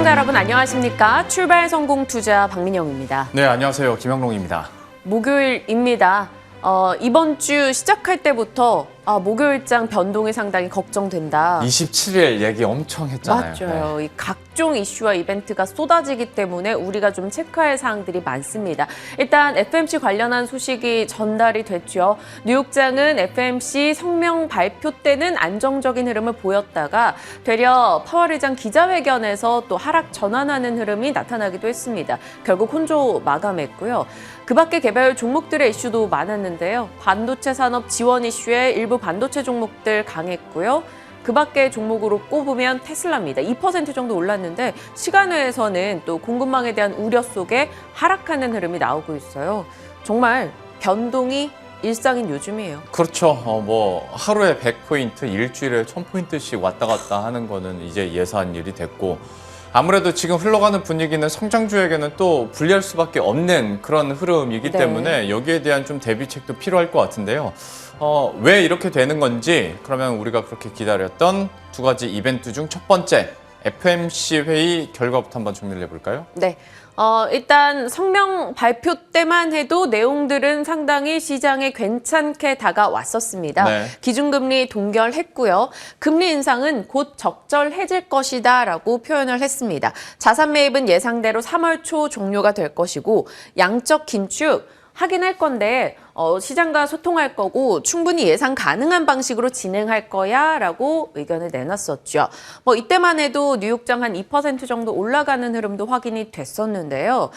시청자 여러분 안녕하십니까? 출발 성공 투자 박민영입니다. 네, 안녕하세요. 김영롱입니다. 목요일입니다. 이번 주 시작할 때부터 목요일장 변동이 상당히 걱정된다. 27일 얘기 엄청 했잖아요. 맞아요. 네. 이 각종 이슈와 이벤트가 쏟아지기 때문에 우리가 좀 체크할 사항들이 많습니다. 일단 FMC 관련한 소식이 전달이 됐죠. 뉴욕장은 FMC 성명 발표 때는 안정적인 흐름을 보였다가 되려 파월 의장 기자회견에서 또 하락 전환하는 흐름이 나타나기도 했습니다. 결국 혼조 마감했고요. 그 밖에 개별 종목들의 이슈도 많았는데요. 반도체 산업 지원 이슈에 일부 반도체 종목들 강했고요. 그 밖에 종목으로 꼽으면 테슬라입니다. 2% 정도 올랐는데 시간외에서는 또 공급망에 대한 우려 속에 하락하는 흐름이 나오고 있어요. 정말 변동이 일상인 요즘이에요. 그렇죠. 뭐 하루에 100포인트, 일주일에 1000포인트씩 왔다 갔다 하는 거는 이제 예사한 일이 됐고 아무래도 지금 흘러가는 분위기는 성장주에게는 또 불리할 수밖에 없는 그런 흐름이기 때문에 여기에 대한 좀 대비책도 필요할 것 같은데요. 왜 이렇게 되는 건지 그러면 우리가 그렇게 기다렸던 두 가지 이벤트 중 첫 번째 FMC 회의 결과부터 한번 정리를 해볼까요? 네. 일단 성명 발표 때만 해도 내용들은 상당히 시장에 괜찮게 다가왔었습니다. 네. 기준금리 동결했고요. 금리 인상은 곧 적절해질 것이다라고 표현을 했습니다. 자산 매입은 예상대로 3월 초 종료가 될 것이고 양적 긴축 하긴 할 건데 시장과 소통할 거고 충분히 예상 가능한 방식으로 진행할 거야 라고 의견을 내놨었죠. 이때만 해도 뉴욕장 한 2% 정도 올라가는 흐름도 확인이 됐었는데요.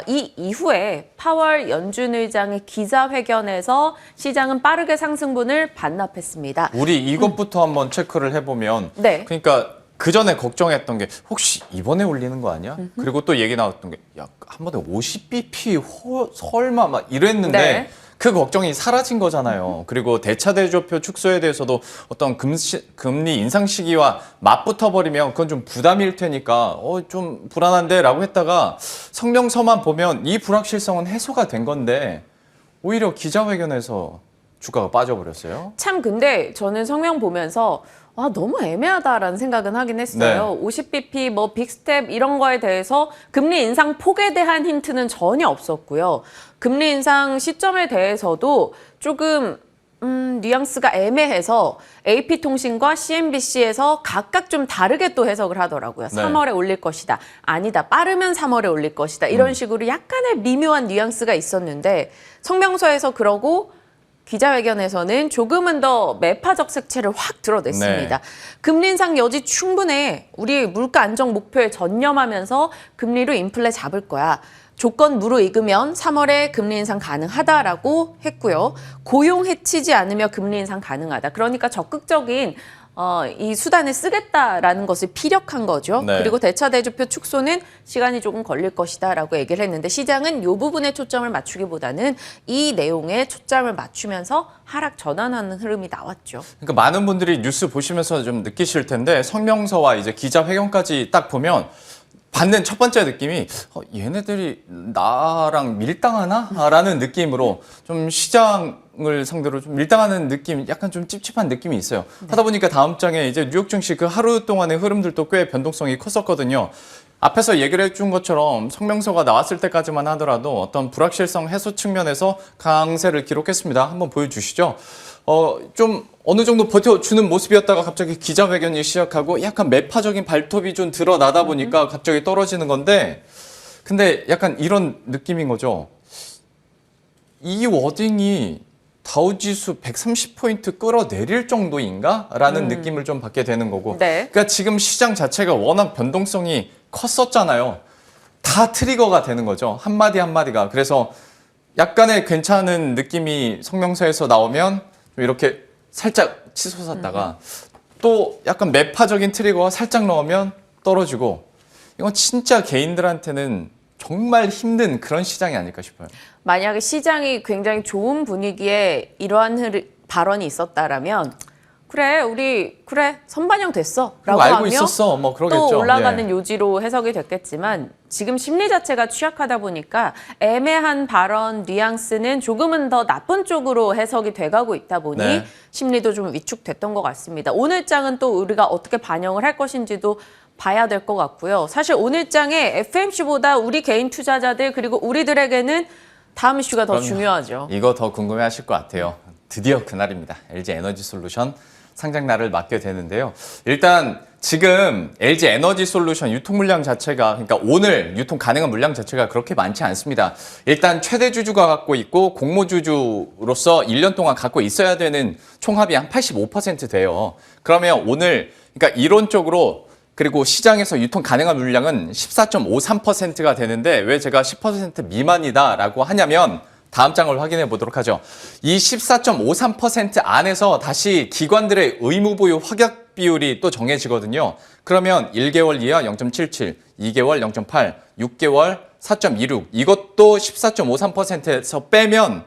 이 이후에 파월 연준 의장의 기자회견에서 시장은 빠르게 상승분을 반납했습니다. 우리 이것부터 한번 체크를 해보면 네. 그러니까 그 전에 걱정했던 게 혹시 이번에 올리는 거 아니야? 그리고 또 얘기 나왔던 게 야, 한 번에 50bp 설마 막 이랬는데 네. 그 걱정이 사라진 거잖아요. 그리고 대차대조표 축소에 대해서도 어떤 금리 인상 시기와 맞붙어 버리면 그건 좀 부담일 테니까 좀 불안한데 라고 했다가 성명서만 보면 이 불확실성은 해소가 된 건데 오히려 기자회견에서 주가가 빠져버렸어요. 참 근데 저는 성명 보면서 너무 애매하다라는 생각은 하긴 했어요. 네. 50bp, 빅스텝 이런 거에 대해서 금리 인상 폭에 대한 힌트는 전혀 없었고요. 금리 인상 시점에 대해서도 조금 뉘앙스가 애매해서 AP통신과 CNBC에서 각각 좀 다르게 또 해석을 하더라고요. 네. 3월에 올릴 것이다. 아니다. 빠르면 3월에 올릴 것이다. 이런 식으로 약간의 미묘한 뉘앙스가 있었는데 성명서에서 그러고 기자회견에서는 조금은 더 매파적 색채를 확 드러냈습니다. 네. 금리 인상 여지 충분해. 우리 물가 안정 목표에 전념하면서 금리로 인플레 잡을 거야. 조건 무르익으면 3월에 금리 인상 가능하다라고 했고요. 고용 해치지 않으며 금리 인상 가능하다. 그러니까 적극적인 이 수단을 쓰겠다라는 것을 피력한 거죠. 네. 그리고 대차대조표 축소는 시간이 조금 걸릴 것이다라고 얘기를 했는데 시장은 이 부분에 초점을 맞추기보다는 이 내용에 초점을 맞추면서 하락 전환하는 흐름이 나왔죠. 그러니까 많은 분들이 뉴스 보시면서 좀 느끼실 텐데 성명서와 이제 기자회견까지 딱 보면 받는 첫 번째 느낌이 얘네들이 나랑 밀당하나? 라는 느낌으로 좀 시장을 상대로 좀 밀당하는 느낌, 약간 좀 찝찝한 느낌이 있어요. 하다 보니까 다음 장에 이제 뉴욕 증시 그 하루 동안의 흐름들도 꽤 변동성이 컸었거든요. 앞에서 얘기를 해준 것처럼 성명서가 나왔을 때까지만 하더라도 어떤 불확실성 해소 측면에서 강세를 기록했습니다. 한번 보여주시죠. 좀 어느 정도 버텨주는 모습이었다가 갑자기 기자회견이 시작하고 약간 매파적인 발톱이 좀 드러나다 보니까 갑자기 떨어지는 건데 근데 약간 이런 느낌인 거죠. 이 워딩이 다우지수 130포인트 끌어내릴 정도인가? 라는 느낌을 좀 받게 되는 거고 네. 그러니까 지금 시장 자체가 워낙 변동성이 컸었잖아요. 다 트리거가 되는 거죠. 한마디 한마디가. 그래서 약간의 괜찮은 느낌이 성명서에서 나오면 이렇게 살짝 치솟았다가 또 약간 매파적인 트리거가 살짝 나오면 떨어지고 이건 진짜 개인들한테는 정말 힘든 그런 시장이 아닐까 싶어요. 만약에 시장이 굉장히 좋은 분위기에 이러한 발언이 있었다라면 우리 선반영 됐어 라고 알고 하며 있었어 뭐 그러겠죠. 또 올라가는 예. 요지로 해석이 됐겠지만 지금 심리 자체가 취약하다 보니까 애매한 발언 뉘앙스는 조금은 더 나쁜 쪽으로 해석이 돼가고 있다 보니 네. 심리도 좀 위축됐던 것 같습니다. 오늘 장은 또 우리가 어떻게 반영을 할 것인지도 봐야 될 것 같고요. 사실 오늘 장에 FMC보다 우리 개인 투자자들 그리고 우리들에게는 다음 이슈가 더 중요하죠. 이거 더 궁금해하실 것 같아요. 드디어 그날입니다. LG 에너지솔루션 상장 날을 맞게 되는데요. 일단 지금 LG 에너지솔루션 유통 물량 자체가, 그러니까 오늘 유통 가능한 물량 자체가 그렇게 많지 않습니다. 일단 최대 주주가 갖고 있고 공모주주로서 1년 동안 갖고 있어야 되는 총합이 한 85% 돼요. 그러면 오늘, 그러니까 이론적으로 그리고 시장에서 유통 가능한 물량은 14.53%가 되는데 왜 제가 10% 미만이다라고 하냐면 다음 장을 확인해 보도록 하죠. 이 14.53% 안에서 다시 기관들의 의무보유 확약 비율이 또 정해지거든요. 그러면 1개월 이하 0.77, 2개월 0.8, 6개월 4.26 이것도 14.53%에서 빼면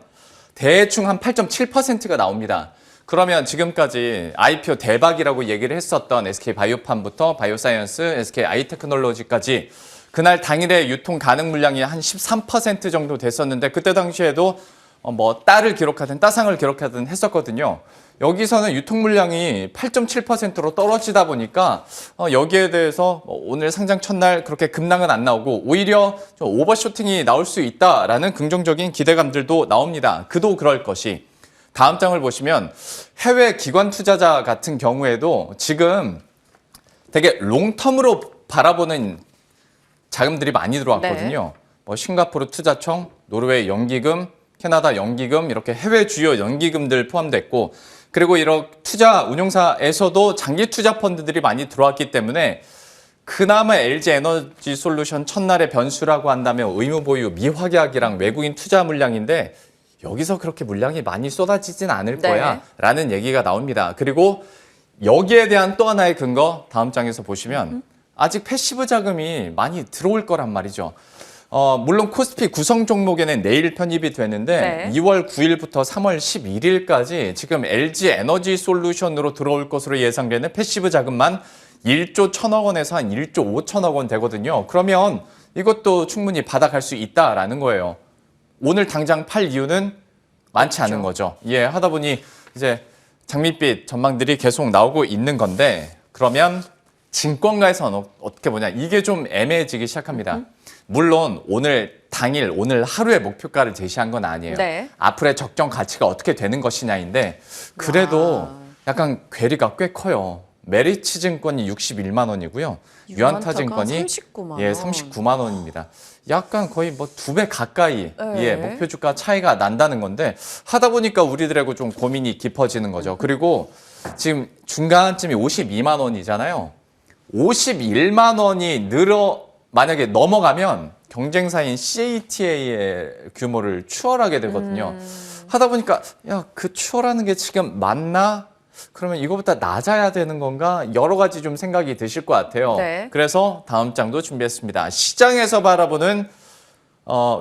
대충 한 8.7%가 나옵니다. 그러면 지금까지 IPO 대박이라고 얘기를 했었던 SK바이오팜부터 바이오사이언스, SK아이테크놀로지까지 그날 당일에 유통 가능 물량이 한 13% 정도 됐었는데 그때 당시에도 뭐 따를 기록하든 따상을 기록하든 했었거든요. 여기서는 유통 물량이 8.7%로 떨어지다 보니까 여기에 대해서 오늘 상장 첫날 그렇게 급락은 안 나오고 오히려 좀 오버쇼팅이 나올 수 있다라는 긍정적인 기대감들도 나옵니다. 그도 그럴 것이. 다음 장을 보시면 해외 기관 투자자 같은 경우에도 지금 되게 롱텀으로 바라보는 자금들이 많이 들어왔거든요. 뭐 싱가포르 투자청, 노르웨이 연기금, 캐나다 연기금 이렇게 해외 주요 연기금들 포함됐고 그리고 이런 투자 운용사에서도 장기 투자 펀드들이 많이 들어왔기 때문에 그나마 LG 에너지 솔루션 첫날의 변수라고 한다면 의무 보유 미확약이랑 외국인 투자 물량인데 여기서 그렇게 물량이 많이 쏟아지진 않을 거야 라는 얘기가 나옵니다. 그리고 여기에 대한 또 하나의 근거 다음 장에서 보시면 아직 패시브 자금이 많이 들어올 거란 말이죠. 물론 코스피 구성 종목에는 내일 편입이 되는데 2월 9일부터 3월 11일까지 지금 LG 에너지 솔루션으로 들어올 것으로 예상되는 패시브 자금만 1조 1천억 원에서 한 1조 5천억 원 되거든요. 그러면 이것도 충분히 받아갈 수 있다라는 거예요. 오늘 당장 팔 이유는 많지 않은 거죠. 예, 하다 보니 이제 장밋빛 전망들이 계속 나오고 있는 건데 그러면 증권가에서는 어떻게 보냐. 이게 좀 애매해지기 시작합니다. 물론 오늘 당일, 오늘 하루의 목표가를 제시한 건 아니에요. 앞으로의 적정 가치가 어떻게 되는 것이냐인데 그래도 약간 괴리가 꽤 커요. 메리츠 증권이 61만 원이고요. 유안타 증권이 39만 원. 예, 39만 원입니다. 약간 거의 뭐 2배 가까이 예, 목표 주가 차이가 난다는 건데 하다 보니까 우리들하고 좀 고민이 깊어지는 거죠. 그리고 지금 중간쯤이 52만 원이잖아요. 51만 원이 만약에 넘어가면 경쟁사인 CATA의 규모를 추월하게 되거든요. 하다 보니까 야, 그 추월하는 게 지금 맞나? 그러면 이거보다 낮아야 되는 건가? 여러 가지 좀 생각이 드실 것 같아요. 그래서 다음 장도 준비했습니다. 시장에서 바라보는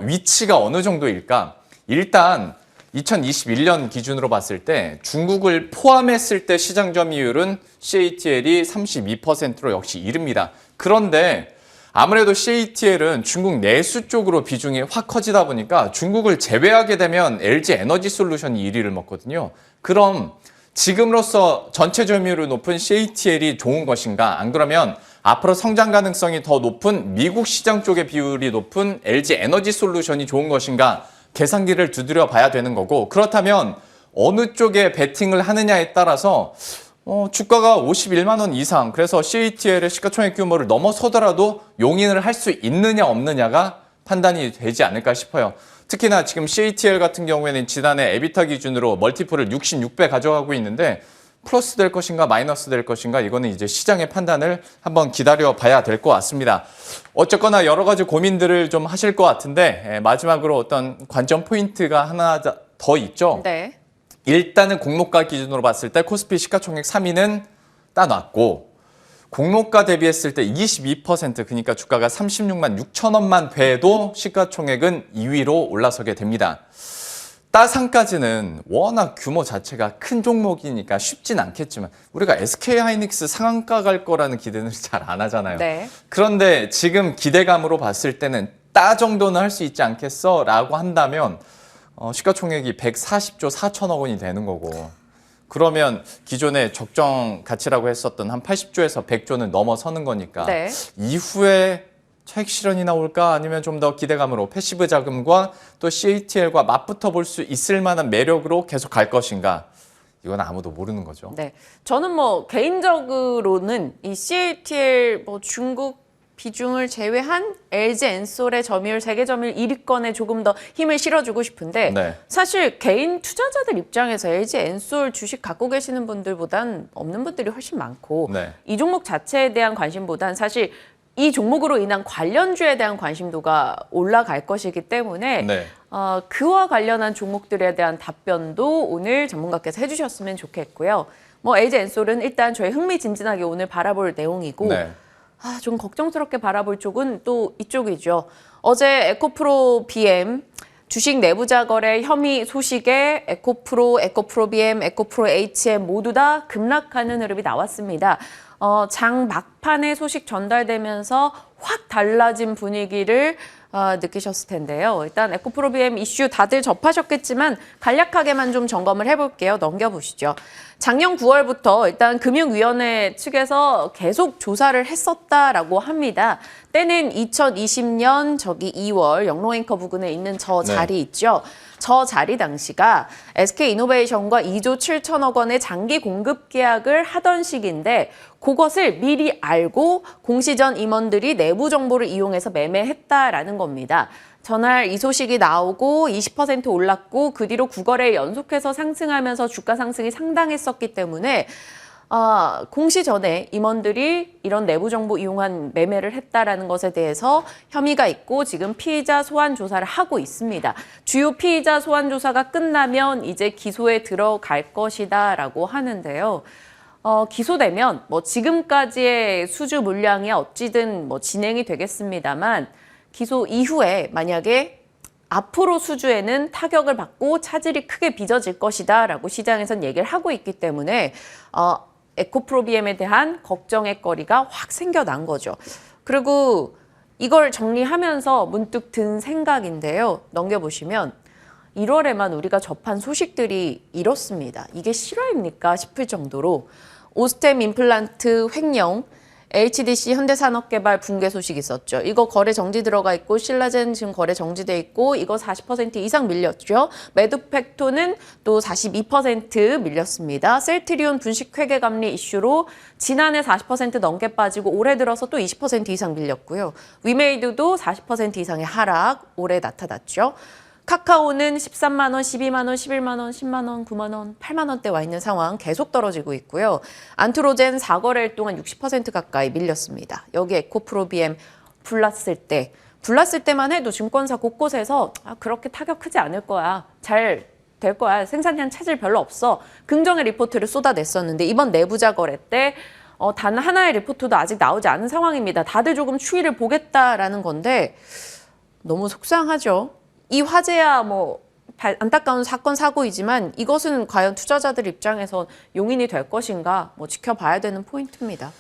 위치가 어느 정도일까? 일단 2021년 기준으로 봤을 때 중국을 포함했을 때 시장 점유율은 CATL이 32%로 역시 이릅니다. 그런데 아무래도 CATL은 중국 내수 쪽으로 비중이 확 커지다 보니까 중국을 제외하게 되면 LG 에너지 솔루션이 1위를 먹거든요. 그럼 지금으로서 전체 점유율이 높은 CATL이 좋은 것인가? 안 그러면 앞으로 성장 가능성이 더 높은 미국 시장 쪽의 비율이 높은 LG 에너지 솔루션이 좋은 것인가? 계산기를 두드려 봐야 되는 거고 그렇다면 어느 쪽에 베팅을 하느냐에 따라서 주가가 51만 원 이상 그래서 CATL의 시가총액 규모를 넘어서더라도 용인을 할 수 있느냐 없느냐가 판단이 되지 않을까 싶어요. 특히나 지금 CATL 같은 경우에는 지난해 에비타 기준으로 멀티플을 66배 가져가고 있는데 플러스 될 것인가 마이너스 될 것인가 이거는 이제 시장의 판단을 한번 기다려 봐야 될 것 같습니다. 어쨌거나 여러 가지 고민들을 좀 하실 것 같은데 마지막으로 어떤 관전 포인트가 하나 더 있죠. 일단은 공모가 기준으로 봤을 때 코스피 시가총액 3위는 따놨고 공모가 대비했을 때 22% 그러니까 주가가 36만 6천 원만 돼도 시가총액은 2위로 올라서게 됩니다. 따상까지는 워낙 규모 자체가 큰 종목이니까 쉽진 않겠지만 우리가 SK하이닉스 상한가 갈 거라는 기대는 잘 안 하잖아요. 그런데 지금 기대감으로 봤을 때는 따 정도는 할 수 있지 않겠어? 라고 한다면 시가총액이 140조 4천억 원이 되는 거고 그러면 기존의 적정 가치라고 했었던 한 80조에서 100조는 넘어서는 거니까 네. 이후에 차익 실현이 나올까 아니면 좀 더 기대감으로 패시브 자금과 또 CATL과 맞붙어 볼 수 있을 만한 매력으로 계속 갈 것인가? 이건 아무도 모르는 거죠. 네. 저는 뭐 개인적으로는 이 CATL 뭐 중국 비중을 제외한 LG 엔솔의 점유율, 세계 점유율 1위권에 조금 더 힘을 실어주고 싶은데 네. 사실 개인 투자자들 입장에서 LG 엔솔 주식 갖고 계시는 분들보단 없는 분들이 훨씬 많고 네. 이 종목 자체에 대한 관심보단 사실 이 종목으로 인한 관련주에 대한 관심도가 올라갈 것이기 때문에 네. 그와 관련한 종목들에 대한 답변도 오늘 전문가께서 해주셨으면 좋겠고요. 뭐 LG 엔솔은 일단 저희 흥미진진하게 오늘 바라볼 내용이고 네. 좀 걱정스럽게 바라볼 쪽은 또 이쪽이죠. 어제 에코프로 BM 주식 내부자 거래 혐의 소식에 에코프로 BM, 에코프로 HM 모두 다 급락하는 흐름이 나왔습니다. 장 막판에 소식 전달되면서 확 달라진 분위기를 느끼셨을 텐데요. 일단 에코프로 BM 이슈 다들 접하셨겠지만 간략하게만 좀 점검을 해볼게요. 넘겨보시죠. 작년 9월부터 일단 금융위원회 측에서 계속 조사를 했었다라고 합니다. 때는 2020년 2월 영롱앵커 부근에 있는 저 네. 자리 있죠. 저 자리 당시가 SK이노베이션과 2조 7천억 원의 장기 공급 계약을 하던 시기인데 그것을 미리 알고 공시전 임원들이 내부 정보를 이용해서 매매했다라는 겁니다. 전날 이 소식이 나오고 20% 올랐고 그 뒤로 9거래 연속해서 상승하면서 주가 상승이 상당했었기 때문에 공시 전에 임원들이 이런 내부 정보 이용한 매매를 했다라는 것에 대해서 혐의가 있고 지금 피의자 소환 조사를 하고 있습니다. 주요 피의자 소환 조사가 끝나면 이제 기소에 들어갈 것이다라고 하는데요. 기소되면 뭐 지금까지의 수주 물량이 어찌든 뭐 진행이 되겠습니다만 기소 이후에 만약에 앞으로 수주에는 타격을 받고 차질이 크게 빚어질 것이다라고 시장에선 얘기를 하고 있기 때문에 에코프로 BM에 대한 걱정의 거리가 확 생겨난 거죠. 그리고 이걸 정리하면서 문득 든 생각인데요. 넘겨보시면 1월에만 우리가 접한 소식들이 이렇습니다. 이게 실화입니까 싶을 정도로 오스템 임플란트 횡령, HDC 현대산업개발 붕괴 소식 있었죠. 이거 거래 정지 들어가 있고 신라젠 지금 거래 정지돼 있고 이거 40% 이상 밀렸죠. 매도팩토는 또 42% 밀렸습니다. 셀트리온 분식 회계 감리 이슈로 지난해 40% 넘게 빠지고 올해 들어서 또 20% 이상 밀렸고요. 위메이드도 40% 이상의 하락 올해 나타났죠. 카카오는 13만 원, 12만 원, 11만 원, 10만 원, 9만 원, 8만 원대 와 있는 상황 계속 떨어지고 있고요. 안트로젠 4거래일 동안 60% 가까이 밀렸습니다. 여기 에코프로 BM 불났을 때만 해도 증권사 곳곳에서 그렇게 타격 크지 않을 거야. 잘 될 거야. 생산량 차질 별로 없어. 긍정의 리포트를 쏟아냈었는데 이번 내부자 거래 때 단 하나의 리포트도 아직 나오지 않은 상황입니다. 다들 조금 추이를 보겠다라는 건데 너무 속상하죠. 이 화재야 뭐 안타까운 사건 사고이지만 이것은 과연 투자자들 입장에서 용인이 될 것인가 뭐 지켜봐야 되는 포인트입니다.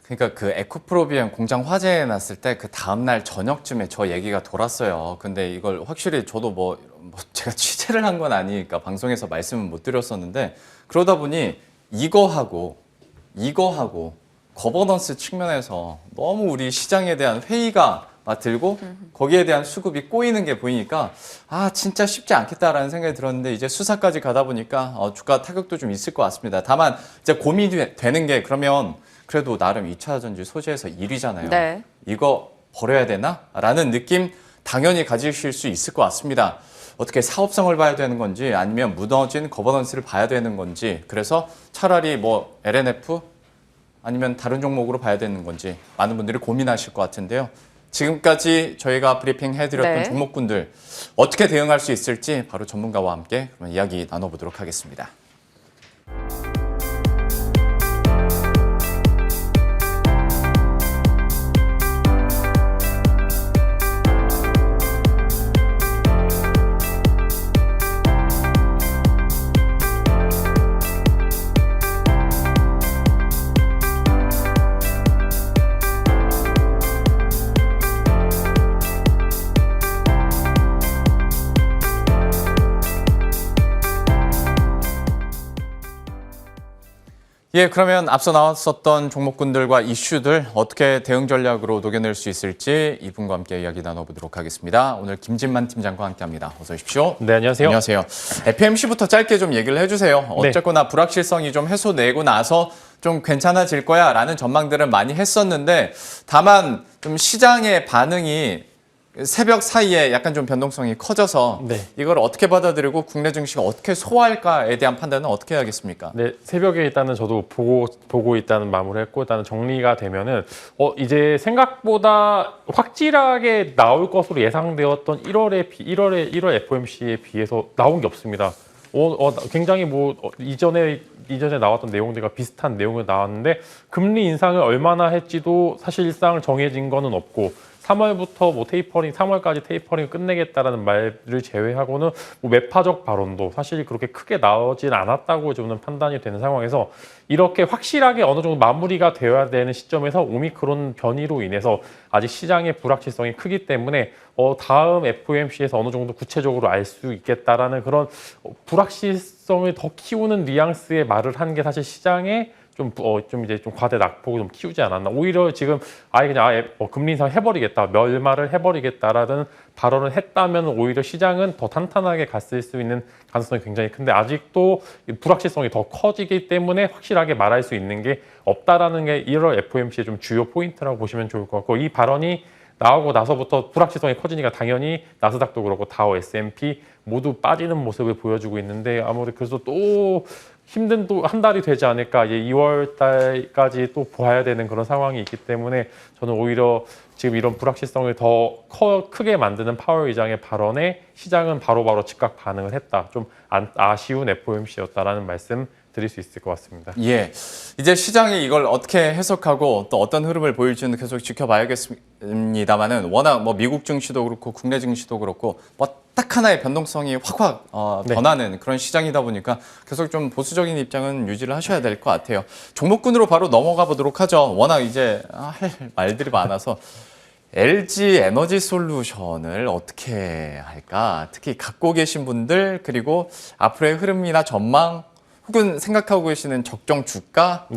그러니까 그 에코프로비엠 공장 화재 났을 때 그 다음날 저녁쯤에 저 얘기가 돌았어요. 근데 이걸 확실히 저도 뭐 제가 취재를 한 건 아니니까 방송에서 말씀을 못 드렸었는데 그러다 보니 이거하고 거버넌스 측면에서 너무 우리 시장에 대한 회의가 들고 거기에 대한 수급이 꼬이는 게 보이니까 진짜 쉽지 않겠다라는 생각이 들었는데 이제 수사까지 가다 보니까 주가 타격도 좀 있을 것 같습니다. 다만 이제 고민이 되는 게 그러면 그래도 나름 2차 전지 소재에서 1위잖아요. 네. 이거 버려야 되나? 라는 느낌 당연히 가지실 수 있을 것 같습니다. 어떻게 사업성을 봐야 되는 건지 아니면 무너진 거버넌스를 봐야 되는 건지 그래서 차라리 뭐 LNF 아니면 다른 종목으로 봐야 되는 건지 많은 분들이 고민하실 것 같은데요. 지금까지 저희가 브리핑 해드렸던 네. 종목군들 어떻게 대응할 수 있을지 바로 전문가와 함께 그러면 이야기 나눠보도록 하겠습니다. 예, 그러면 앞서 나왔었던 종목군들과 이슈들 어떻게 대응 전략으로 녹여낼 수 있을지 이분과 함께 이야기 나눠보도록 하겠습니다. 오늘 김진만 팀장과 함께합니다. 어서 오십시오. 네, 안녕하세요. 안녕하세요. FMC부터 짧게 좀 얘기를 해주세요. 어쨌거나 불확실성이 좀 해소되고 나서 좀 괜찮아질 거야 라는 전망들은 많이 했었는데 다만 좀 시장의 반응이 새벽 사이에 약간 좀 변동성이 커져서 네. 이걸 어떻게 받아들이고 국내 증시가 어떻게 소화할까에 대한 판단은 어떻게 해야겠습니까? 네, 새벽에 일단은 저도 보고 있다는 마무리를 했고 일단은 정리가 되면은 이제 생각보다 확실하게 나올 것으로 예상되었던 1월 FOMC에 비해서 나온 게 없습니다. 굉장히 이전에 나왔던 내용들과 비슷한 내용이 나왔는데 금리 인상을 얼마나 할지도 사실상 정해진 거는 없고 3월부터 테이퍼링, 3월까지 테이퍼링을 끝내겠다라는 말을 제외하고는 매파적 발언도 사실 그렇게 크게 나오진 않았다고 저는 판단이 되는 상황에서 이렇게 확실하게 어느 정도 마무리가 되어야 되는 시점에서 오미크론 변이로 인해서 아직 시장의 불확실성이 크기 때문에 다음 FOMC에서 어느 정도 구체적으로 알 수 있겠다라는 그런 불확실성을 더 키우는 뉘앙스의 말을 한 게 사실 시장에 좀 과대 낙폭을 좀 키우지 않았나. 오히려 지금 아예 금리 인상 해버리겠다, 멸말을 해버리겠다라는 발언을 했다면 오히려 시장은 더 탄탄하게 갔을 수 있는 가능성이 굉장히 큰데 아직도 불확실성이 더 커지기 때문에 확실하게 말할 수 있는 게 없다라는 게 1월 FOMC의 좀 주요 포인트라고 보시면 좋을 것 같고 이 발언이 나오고 나서부터 불확실성이 커지니까 당연히 나스닥도 그렇고 다우, S&P 모두 빠지는 모습을 보여주고 있는데 아무래도 그래서 또 힘든 또 한 달이 되지 않을까. 이제 2월 달까지 또 봐야 되는 그런 상황이 있기 때문에 저는 오히려 지금 이런 불확실성을 더 크게 만드는 파월 의장의 발언에 시장은 바로바로 즉각 반응을 했다. 좀 아쉬운 FOMC였다라는 말씀 드릴 수 있을 것 같습니다. 예, 이제 시장이 이걸 어떻게 해석하고 또 어떤 흐름을 보일지는 계속 지켜봐야겠습니다만은 워낙 미국 증시도 그렇고 국내 증시도 그렇고 딱 하나의 변동성이 확 변하는 그런 시장이다 보니까 계속 좀 보수적인 입장은 유지를 하셔야 될 것 같아요. 종목군으로 바로 넘어가 보도록 하죠. 워낙 이제 할 말들이 많아서 LG 에너지 솔루션을 어떻게 할까? 특히 갖고 계신 분들 그리고 앞으로의 흐름이나 전망 혹은 생각하고 계시는 적정 주가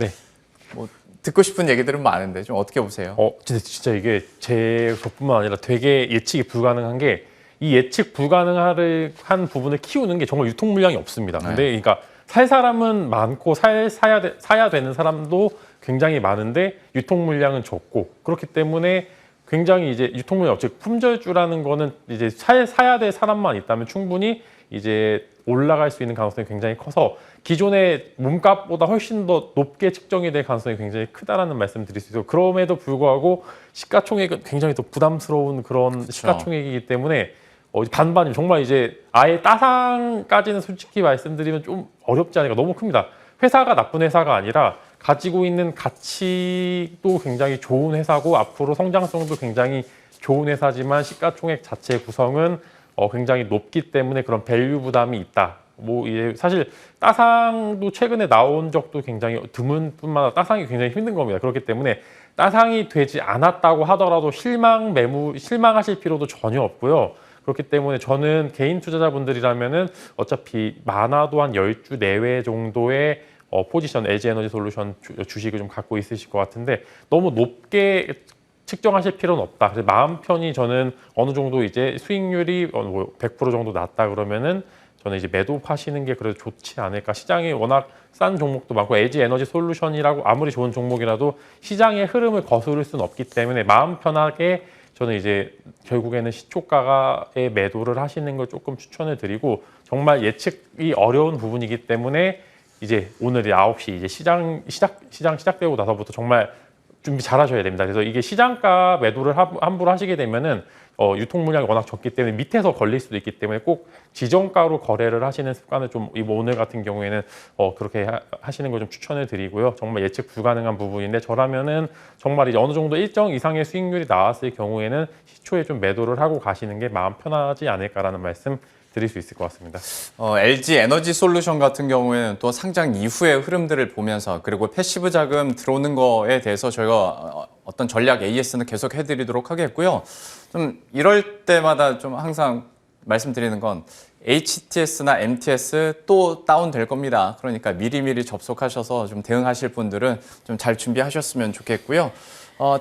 듣고 싶은 얘기들은 많은데 좀 어떻게 보세요? 진짜 이게 제 것뿐만 아니라 되게 예측이 불가능한 게 이 예측 불가능한 부분을 키우는 게 정말 유통 물량이 없습니다. 근데 그러니까 살 사람은 많고 사야 되는 사람도 굉장히 많은데 유통 물량은 적고 그렇기 때문에 굉장히 이제 유통 물량 즉 품절주라는 거는 이제 사야 될 사람만 있다면 충분히 이제 올라갈 수 있는 가능성이 굉장히 커서 기존의 몸값보다 훨씬 더 높게 측정이 될 가능성이 굉장히 크다라는 말씀 드릴 수 있어요. 그럼에도 불구하고 시가총액은 굉장히 더 부담스러운 그런 시가총액이기 때문에 반반이 정말 이제 아예 따상까지는 솔직히 말씀드리면 좀 어렵지 않을까. 너무 큽니다. 회사가 나쁜 회사가 아니라 가지고 있는 가치도 굉장히 좋은 회사고 앞으로 성장성도 굉장히 좋은 회사지만 시가총액 자체 구성은 굉장히 높기 때문에 그런 밸류 부담이 있다. 이제 사실 따상도 최근에 나온 적도 굉장히 드문 뿐만 아니라 따상이 굉장히 힘든 겁니다. 그렇기 때문에 따상이 되지 않았다고 하더라도 실망하실 필요도 전혀 없고요. 그렇기 때문에 저는 개인 투자자분들이라면은 어차피 많아도 한 10주 내외 정도의 포지션 LG 에너지 솔루션 주식을 좀 갖고 있으실 것 같은데 너무 높게 측정하실 필요는 없다. 그래서 마음 편히 저는 어느 정도 이제 수익률이 100% 정도 낮다 그러면은 저는 이제 매도하시는 게 그래도 좋지 않을까. 시장이 워낙 싼 종목도 많고 LG 에너지 솔루션이라고 아무리 좋은 종목이라도 시장의 흐름을 거스를 수는 없기 때문에 마음 편하게 저는 이제 결국에는 시초가에 매도를 하시는 걸 조금 추천을 드리고 정말 예측이 어려운 부분이기 때문에 이제 오늘 9시 이제 시장 시작되고 나서부터 정말 준비 잘 하셔야 됩니다. 그래서 이게 시장가 매도를 함부로 하시게 되면은 유통 물량이 워낙 적기 때문에 밑에서 걸릴 수도 있기 때문에 꼭 지정가로 거래를 하시는 습관을 좀 오늘 같은 경우에는 그렇게 하시는 걸 좀 추천을 드리고요. 정말 예측 불가능한 부분인데 저라면은 정말 이제 어느 정도 일정 이상의 수익률이 나왔을 경우에는 시초에 좀 매도를 하고 가시는 게 마음 편하지 않을까라는 말씀 드릴 수 있을 것 같습니다. LG 에너지 솔루션 같은 경우에는 또 상장 이후의 흐름들을 보면서 그리고 패시브 자금 들어오는 거에 대해서 저희가 어떤 전략 AS는 계속 해드리도록 하겠고요. 좀 이럴 때마다 좀 항상 말씀드리는 건 HTS나 MTS 또 다운될 겁니다. 그러니까 미리미리 접속하셔서 좀 대응하실 분들은 좀 잘 준비하셨으면 좋겠고요.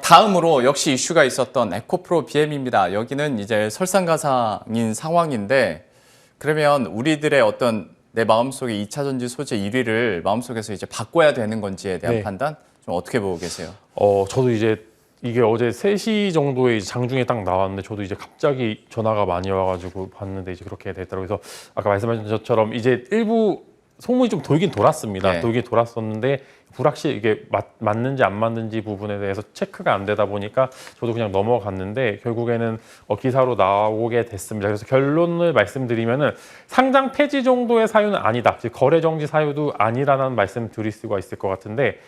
다음으로 역시 이슈가 있었던 에코프로 BM입니다. 여기는 이제 설상가상인 상황인데 그러면 우리들의 어떤 내 마음속에 2차 전지 소재 1위를 마음속에서 이제 바꿔야 되는 건지에 대한 네. 판단 좀 어떻게 보고 계세요? 저도 이제 이게 어제 3시 정도에 이제 장중에 딱 나왔는데 저도 이제 갑자기 전화가 많이 와가지고 봤는데 이제 그렇게 됐더라고요. 그래서 아까 말씀하신 것처럼 이제 일부 소문이 좀 돌긴 돌았습니다. 네. 돌긴 돌았었는데 불확실 이게 맞는지 안 맞는지 부분에 대해서 체크가 안 되다 보니까 저도 그냥 넘어갔는데 결국에는 기사로 나오게 됐습니다. 그래서 결론을 말씀드리면은 상장 폐지 정도의 사유는 아니다. 즉 거래 정지 사유도 아니라는 말씀 드릴 수가 있을 것 같은데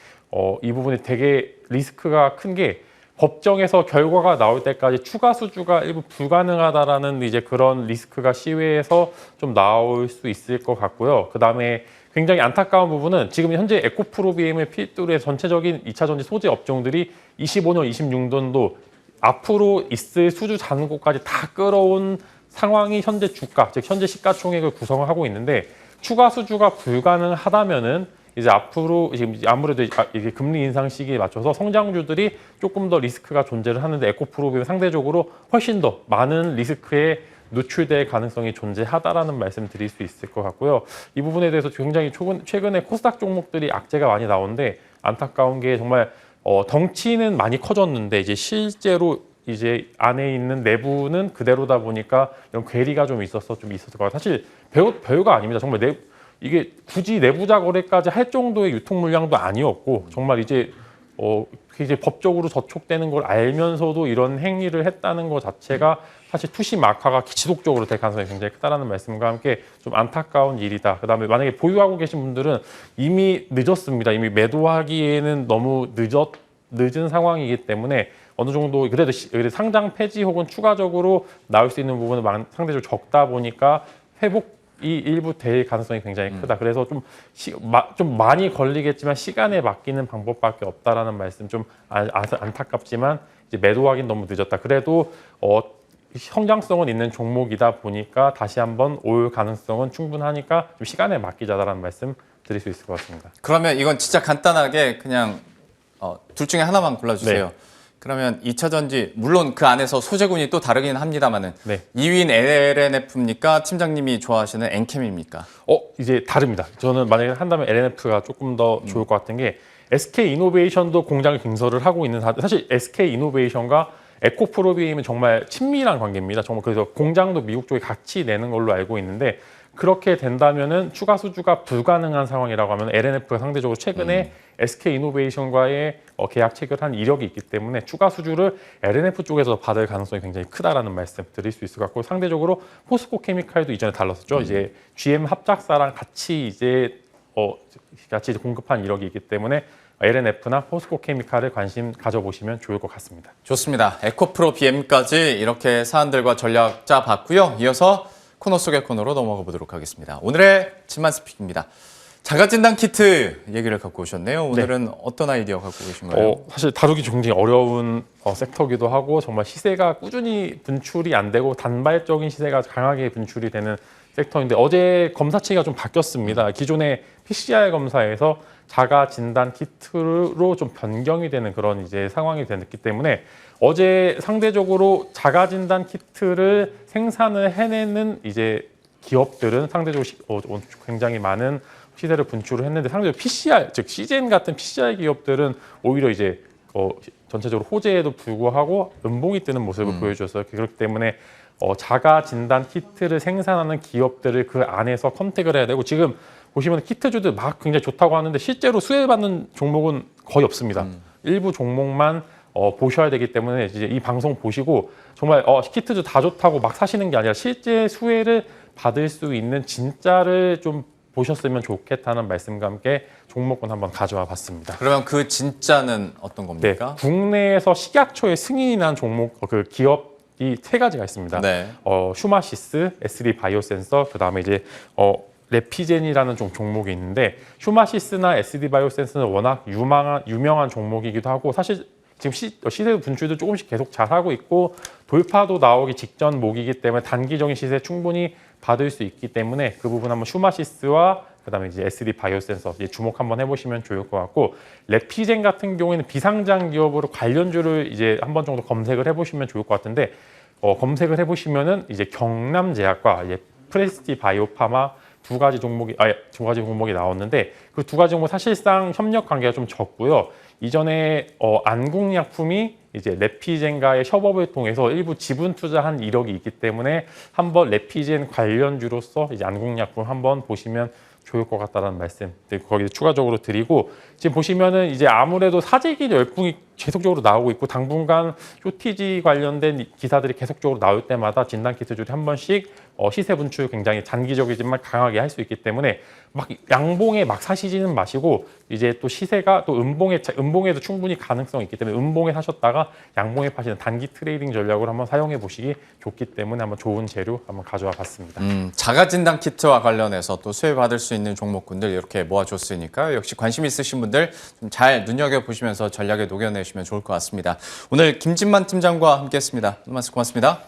이 부분이 되게 리스크가 큰 게 법정에서 결과가 나올 때까지 추가 수주가 일부 불가능하다라는 이제 그런 리스크가 시외에서 좀 나올 수 있을 것 같고요. 그 다음에 굉장히 안타까운 부분은 지금 현재 에코프로 BM을 필두로 해서 전체적인 2차 전지 소재 업종들이 25년, 26년도 앞으로 있을 수주 잔고까지 다 끌어온 상황이 현재 주가, 즉 현재 시가총액을 구성을 하고 있는데 추가 수주가 불가능하다면은 이제 앞으로 지금 아무래도 이게 금리 인상 시기에 맞춰서 성장주들이 조금 더 리스크가 존재를 하는데 에코프로비는 상대적으로 훨씬 더 많은 리스크에 노출될 가능성이 존재하다라는 말씀 드릴 수 있을 것 같고요. 이 부분에 대해서 굉장히 최근에 코스닥 종목들이 악재가 많이 나오는데 안타까운 게 정말 덩치는 많이 커졌는데 이제 실제로 이제 안에 있는 내부는 그대로다 보니까 이런 괴리가 좀 있었을 것 같아요. 사실 별거 아닙니다. 정말 이게 굳이 내부자 거래까지 할 정도의 유통 물량도 아니었고 정말 이제 법적으로 저촉되는 걸 알면서도 이런 행위를 했다는 것 자체가 사실 투시 마카가 지속적으로 될 가능성이 굉장히 크다라는 말씀과 함께 좀 안타까운 일이다. 그다음에 만약에 보유하고 계신 분들은 이미 늦었습니다. 이미 매도하기에는 너무 늦은 상황이기 때문에 어느 정도 그래도 상장 폐지 혹은 추가적으로 나올 수 있는 부분은 상대적으로 적다 보니까 회복이 일부 될 가능성이 굉장히 크다. 그래서 좀 많이 걸리겠지만 시간에 맡기는 방법밖에 없다라는 말씀 좀 안타깝지만 이제 매도하기는 너무 늦었다. 그래도 성장성은 있는 종목이다 보니까 다시 한번 올 가능성은 충분하니까 좀 시간에 맡기자라는 말씀 드릴 수 있을 것 같습니다. 그러면 이건 진짜 간단하게 그냥 둘 중에 하나만 골라주세요. 네. 그러면 2차 전지 물론 그 안에서 소재군이 또 다르긴 합니다만은 네. 2위는 LNF입니까? 팀장님이 좋아하시는 엔캠입니까? 이제 다릅니다. 저는 만약에 한다면 LNF가 조금 더 좋을 것 같은 게 SK 이노베이션도 공장을 증설을 하고 있는 사실 SK 이노베이션과 에코프로 BM은 정말 친밀한 관계입니다. 정말 그래서 공장도 미국 쪽에 같이 내는 걸로 알고 있는데 그렇게 된다면은 추가 수주가 불가능한 상황이라고 하면 LNF가 상대적으로 최근에 SK 이노베이션과의 계약 체결한 이력이 있기 때문에 추가 수주를 LNF 쪽에서 받을 가능성이 굉장히 크다라는 말씀 드릴 수 있을 것 같고 상대적으로 포스코 케미칼도 이전에 달랐었죠. 이제 GM 합작사랑 같이 이제 공급한 이력이 있기 때문에 LNF나 포스코 케미칼을 관심 가져보시면 좋을 것 같습니다. 좋습니다. 에코프로 BM까지 이렇게 사안들과 전략 짜봤고요. 이어서 코너 속의 코너로 넘어가 보도록 하겠습니다. 오늘의 진만 스픽입니다. 자가진단 키트 얘기를 갖고 오셨네요. 오늘은 어떤 아이디어 갖고 계신가요? 사실 다루기 굉장히 어려운 섹터기도 하고 정말 시세가 꾸준히 분출이 안 되고 단발적인 시세가 강하게 분출이 되는 섹터인데 어제 검사체계가 좀 바뀌었습니다. 기존의 PCR 검사에서 자가 진단 키트로 좀 변경이 되는 그런 이제 상황이 됐기 때문에 어제 상대적으로 자가 진단 키트를 생산을 해내는 이제 기업들은 상대적으로 굉장히 많은 시세를 분출을 했는데 상대적으로 PCR 즉 시젠 같은 PCR 기업들은 오히려 이제 전체적으로 호재에도 불구하고 음봉이 뜨는 모습을 보여줬어요. 그렇기 때문에 자가 진단 키트를 생산하는 기업들을 그 안에서 컨택을 해야 되고 지금 보시면 키트주들 막 굉장히 좋다고 하는데 실제로 수혜받는 종목은 거의 없습니다. 일부 종목만 보셔야 되기 때문에 이제 이 방송 보시고 정말 키트주 다 좋다고 막 사시는 게 아니라 실제 수혜를 받을 수 있는 진짜를 좀 보셨으면 좋겠다는 말씀과 함께 종목군 한번 가져와 봤습니다. 그러면 그 진짜는 어떤 네, 겁니까? 국내에서 식약처에 승인이 난 종목 그 기업이 3가지가 있습니다. 네. 슈마시스, SD 바이오센서, 그다음에 이제 레피젠이라는 종목이 있는데 슈마시스나 SD 바이오센서는 워낙 유명한 종목이기도 하고 사실 지금 시세 분출도 조금씩 계속 잘하고 있고 돌파도 나오기 직전 목이기 때문에 단기적인 시세에 충분히 받을 수 있기 때문에 그 부분 한번 슈마시스와 그다음에 이제 SD 바이오센서 주목 한번 해보시면 좋을 것 같고, 레피젠 같은 경우에는 비상장 기업으로 관련주를 이제 한번 정도 검색을 해보시면 좋을 것 같은데, 검색을 해보시면은 이제 경남제약과 프레스티 바이오파마 두 가지 종목이 나왔는데, 그 두 가지 종목 사실상 협력 관계가 좀 적고요. 이전에 안국약품이 이제 레피젠과의 협업을 통해서 일부 지분 투자한 이력이 있기 때문에 한번 레피젠 관련주로서 이제 안국약품 한번 보시면 좋을 것 같다는 말씀 거기에 추가적으로 드리고, 지금 보시면은 이제 아무래도 사재기 열풍이 계속적으로 나오고 있고, 당분간 쇼티지 관련된 기사들이 계속적으로 나올 때마다 진단키트주들이 한 번씩 시세 분출 굉장히 단기적이지만 강하게 할 수 있기 때문에 막 양봉에 막 사시지는 마시고, 이제 또 시세가 또 음봉에도 충분히 가능성이 있기 때문에 음봉에 사셨다가 양봉에 파시는 단기 트레이딩 전략으로 한번 사용해 보시기 좋기 때문에 한번 좋은 재료 한번 가져와 봤습니다. 자가 진단 키트와 관련해서 또 수혜 받을 수 있는 종목군들 이렇게 모아줬으니까 역시 관심 있으신 분들 좀 잘 눈여겨 보시면서 전략에 녹여내시면 좋을 것 같습니다. 오늘 김진만 팀장과 함께했습니다. 말씀 고맙습니다.